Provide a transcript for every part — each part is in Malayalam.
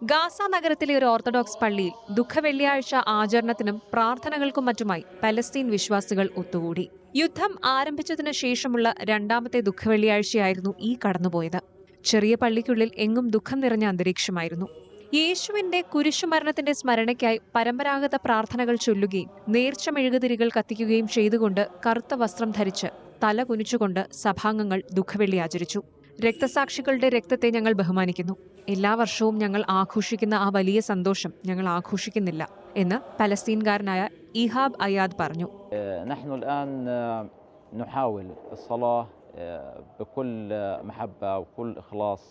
ഗാസ നഗരത്തിലെ ഒരു ഓർത്തഡോക്സ് പള്ളിയിൽ ദുഃഖവെള്ളിയാഴ്ച ആചരണത്തിനും പ്രാർത്ഥനകൾക്കും മറ്റുമായി പലസ്തീൻ വിശ്വാസികൾ ഒത്തുകൂടി. യുദ്ധം ആരംഭിച്ചതിനു ശേഷമുള്ള രണ്ടാമത്തെ ദുഃഖവെള്ളിയാഴ്ചയായിരുന്നു ഈ കടന്നുപോയത്. ചെറിയ പള്ളിക്കുള്ളിൽ എങ്ങും ദുഃഖം നിറഞ്ഞ അന്തരീക്ഷമായിരുന്നു. യേശുവിന്റെ കുരിശുമരണത്തിന്റെ സ്മരണയ്ക്കായി പരമ്പരാഗത പ്രാർത്ഥനകൾ ചൊല്ലുകയും നേർച്ച മെഴുകുതിരികൾ കത്തിക്കുകയും ചെയ്തുകൊണ്ട് കറുത്ത വസ്ത്രം ധരിച്ച് തല കുനിച്ചുകൊണ്ട് സഭാംഗങ്ങൾ ദുഃഖവെള്ളി ആചരിച്ചു. രക്തസാക്ഷികളുടെ രക്തത്തെ ഞങ്ങൾ ബഹുമാനിക്കുന്നു. എല്ലാ വർഷവും ഞങ്ങൾ ആഘോഷിക്കുന്ന ആ വലിയ സന്തോഷം ഞങ്ങൾ ആഘോഷിക്കുന്നില്ല എന്ന് പലസ്തീൻകാരനായ ഇഹാബ് അയാദ് പറഞ്ഞു. نحن الآن نحاول الصلاة بكل محبة وكل إخلاص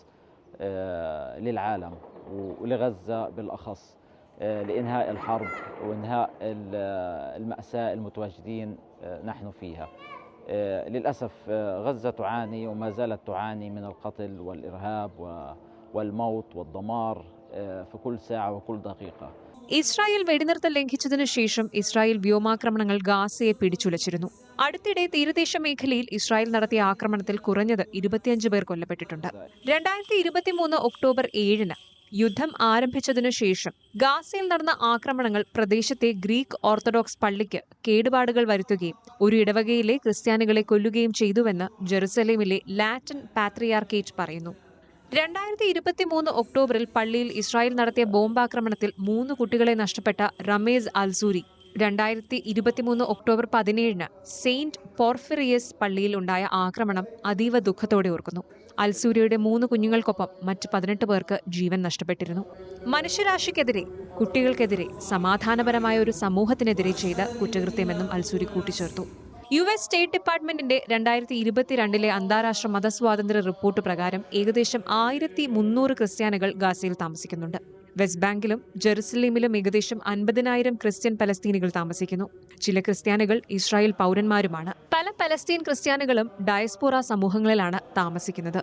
للعالم ولغزة بالأخص لإنهاء الحرب وإنهاء المأساة المتواجدين نحن فيها. للأسف غزة تعاني وما زالت تعاني من القتل والإرهاب والموت والدمار في كل ساعة وكل دقيقة. ഇസ്രായേൽ വെടിനിർത്തൽ ലംഘിച്ചതിനു ശേഷം ഇസ്രായേൽ വ്യോമാക്രമണങ്ങൾ ഗാസയെ പിടിച്ചുലച്ചിരുന്നു. അടുത്തിടെ തീരദേശ മേഖലയിൽ ഇസ്രായേൽ നടത്തിയ ആക്രമണത്തിൽ കുറഞ്ഞത് 25 പേർ കൊല്ലപ്പെട്ടിട്ടുണ്ട്. 2023 ഒക്ടോബർ 7 യുദ്ധം ആരംഭിച്ചതിനു ശേഷം ഗാസയിൽ നടന്ന ആക്രമണങ്ങൾ പ്രദേശത്തെ ഗ്രീക്ക് ഓർത്തഡോക്സ് പള്ളിക്ക് കേടുപാടുകൾ വരുത്തുകയും ഒരു ഇടവകയിലെ ക്രിസ്ത്യാനികളെ കൊല്ലുകയും ചെയ്തുവെന്ന് ജെറുസലേമിലെ ലാറ്റിൻ പാത്രിയാർക്കേറ്റ് പറയുന്നു. 2023 ഒക്ടോബറിൽ പള്ളിയിൽ ഇസ്രായേൽ നടത്തിയ ബോംബാക്രമണത്തിൽ 3 കുട്ടികളെ നഷ്ടപ്പെട്ട റമേസ് അൽസൂരി 2023 ഒക്ടോബർ 17 സെയിന്റ് പോർഫിറിയസ് പള്ളിയിൽ ഉണ്ടായ ആക്രമണം അതീവ ദുഃഖത്തോടെ ഓർക്കുന്നു. അൽസൂരിയുടെ 3 കുഞ്ഞുങ്ങൾക്കൊപ്പം മറ്റ് 18 പേർക്ക് ജീവൻ നഷ്ടപ്പെട്ടിരുന്നു. മനുഷ്യരാശിക്കെതിരെ, കുട്ടികൾക്കെതിരെ, സമാധാനപരമായ ഒരു സമൂഹത്തിനെതിരെ ചെയ്ത കുറ്റകൃത്യമെന്നും അൽസൂരി കൂട്ടിച്ചേർത്തു. US സ്റ്റേറ്റ് ഡിപ്പാർട്ട്മെന്റിന്റെ 2022 അന്താരാഷ്ട്ര മതസ്വാതന്ത്ര്യ റിപ്പോർട്ട് പ്രകാരം ഏകദേശം 1300 ക്രിസ്ത്യാനികൾ ഗാസയിൽ താമസിക്കുന്നുണ്ട്. വെസ്റ്റ് ബാങ്കിലും ജെറുസലേമിലും ഏകദേശം 50,000 ക്രിസ്ത്യൻ പലസ്തീനികൾ താമസിക്കുന്നു. ചില ക്രിസ്ത്യാനികൾ ഇസ്രായേൽ പൗരന്മാരുമാണ്. പല പലസ്തീൻ ക്രിസ്ത്യാനികളും ഡയസ്പോറ സമൂഹങ്ങളിലാണ് താമസിക്കുന്നത്.